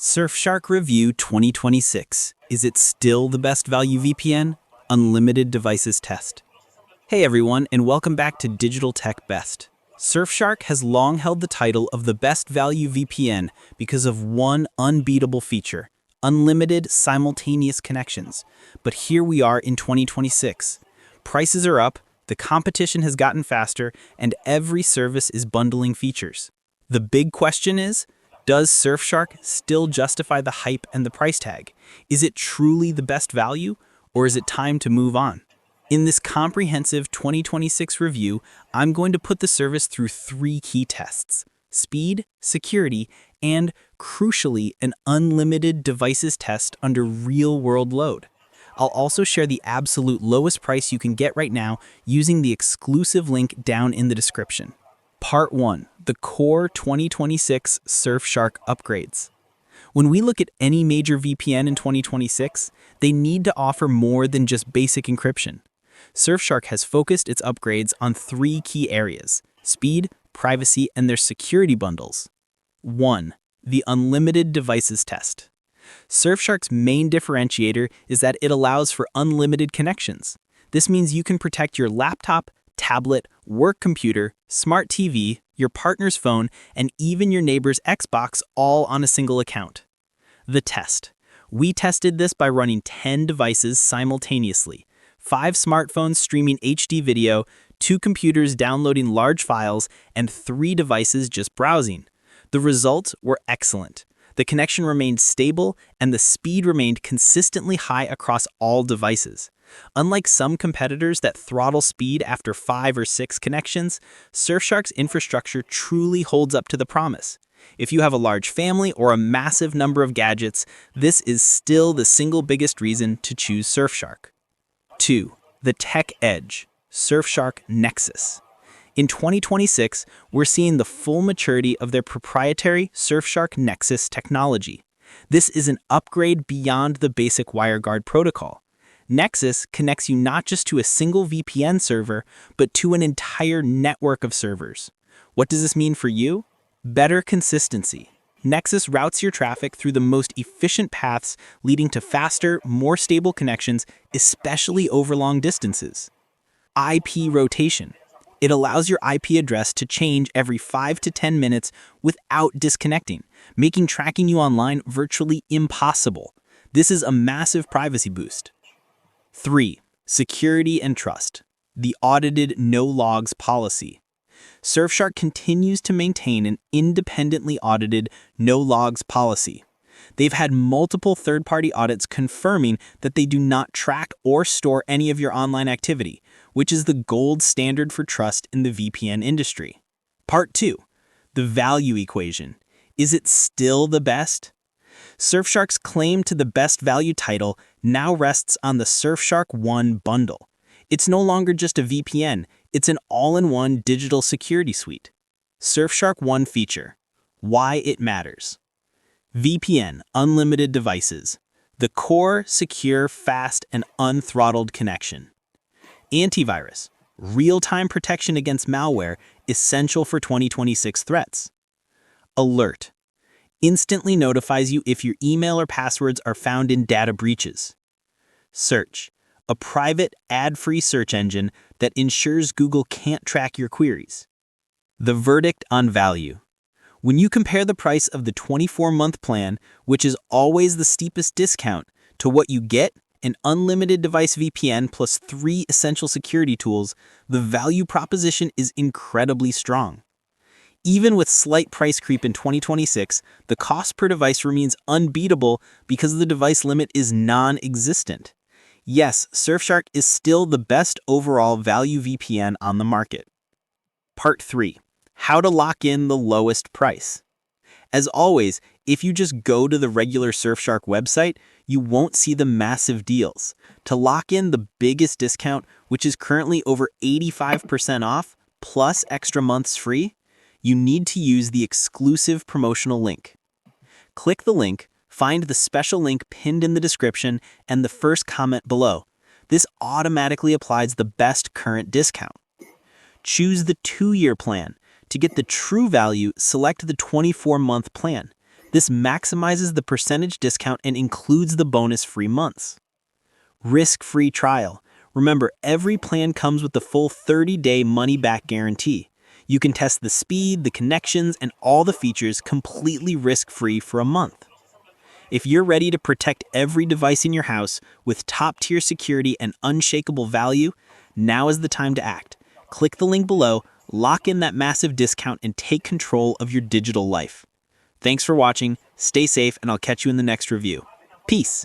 Surfshark Review 2026. Is it still the best value VPN? Unlimited devices test. Hey everyone, and welcome back to Digital Tech Best. Surfshark has long held the title of the best value VPN because of one unbeatable feature: unlimited simultaneous connections. But here we are in 2026. Prices are up, the competition has gotten faster, and every service is bundling features. The big question is, does Surfshark still justify the hype and the price tag? Is it truly the best value, or is it time to move on? In this comprehensive 2026 review, I'm going to put the service through three key tests: speed, security, and, crucially, an unlimited devices test under real-world load. I'll also share the absolute lowest price you can get right now using the exclusive link down in the description. Part 1. The Core 2026 Surfshark Upgrades. When we look at any major VPN in 2026, they need to offer more than just basic encryption. Surfshark has focused its upgrades on three key areas: speed, privacy, and their security bundles. 1. The Unlimited Devices Test. Surfshark's main differentiator is that it allows for unlimited connections. This means you can protect your laptop, tablet, work computer, smart TV, your partner's phone, and even your neighbor's Xbox all on a single account. The test. We tested this by running 10 devices simultaneously: 5 smartphones streaming HD video, 2 computers downloading large files, and 3 devices just browsing. The results were excellent. The connection remained stable, and the speed remained consistently high across all devices. Unlike some competitors that throttle speed after 5 or 6 connections, Surfshark's infrastructure truly holds up to the promise. If you have a large family or a massive number of gadgets, this is still the single biggest reason to choose Surfshark. 2. The Tech Edge. Surfshark Nexus. In 2026, we're seeing the full maturity of their proprietary Surfshark Nexus technology. This is an upgrade beyond the basic WireGuard protocol. Nexus connects you not just to a single VPN server, but to an entire network of servers. What does this mean for you? Better consistency. Nexus routes your traffic through the most efficient paths, leading to faster, more stable connections, especially over long distances. IP rotation. It allows your IP address to change every 5 to 10 minutes without disconnecting, making tracking you online virtually impossible. This is a massive privacy boost. 3. Security and trust. The Audited No Logs Policy. Surfshark continues to maintain an independently audited no logs policy. They've had multiple third-party audits confirming that they do not track or store any of your online activity, which is the gold standard for trust in the VPN industry. Part 2. The Value Equation. Is it still the best? Surfshark's claim to the best value title now rests on the Surfshark One bundle. It's no longer just a VPN, it's an all-in-one digital security suite. Surfshark One feature. Why it matters. VPN, unlimited devices. The core, secure, fast, and unthrottled connection. Antivirus, real-time protection against malware, essential for 2026 threats. Alert, instantly notifies you if your email or passwords are found in data breaches. Search, a private, ad-free search engine that ensures Google can't track your queries. The verdict on value. When you compare the price of the 24-month plan, which is always the steepest discount, to what you get, an unlimited device VPN plus 3 essential security tools, the value proposition is incredibly strong. Even with slight price creep in 2026, the cost per device remains unbeatable because the device limit is non-existent. Yes, Surfshark is still the best overall value VPN on the market. Part 3. How to lock in the lowest price. As always, if you just go to the regular Surfshark website, you won't see the massive deals. To lock in the biggest discount, which is currently over 85% off, plus extra months free, you need to use the exclusive promotional link. Click the link, find the special link pinned in the description and the first comment below. This automatically applies the best current discount. Choose the 2-year plan. To get the true value, select the 24-month plan. This maximizes the percentage discount and includes the bonus free months. Risk-free trial. Remember, every plan comes with the full 30-day money-back guarantee. You can test the speed, the connections, and all the features completely risk-free for a month. If you're ready to protect every device in your house with top-tier security and unshakable value, now is the time to act. Click the link below, lock in that massive discount, and take control of your digital life. Thanks for watching, stay safe, and I'll catch you in the next review. Peace!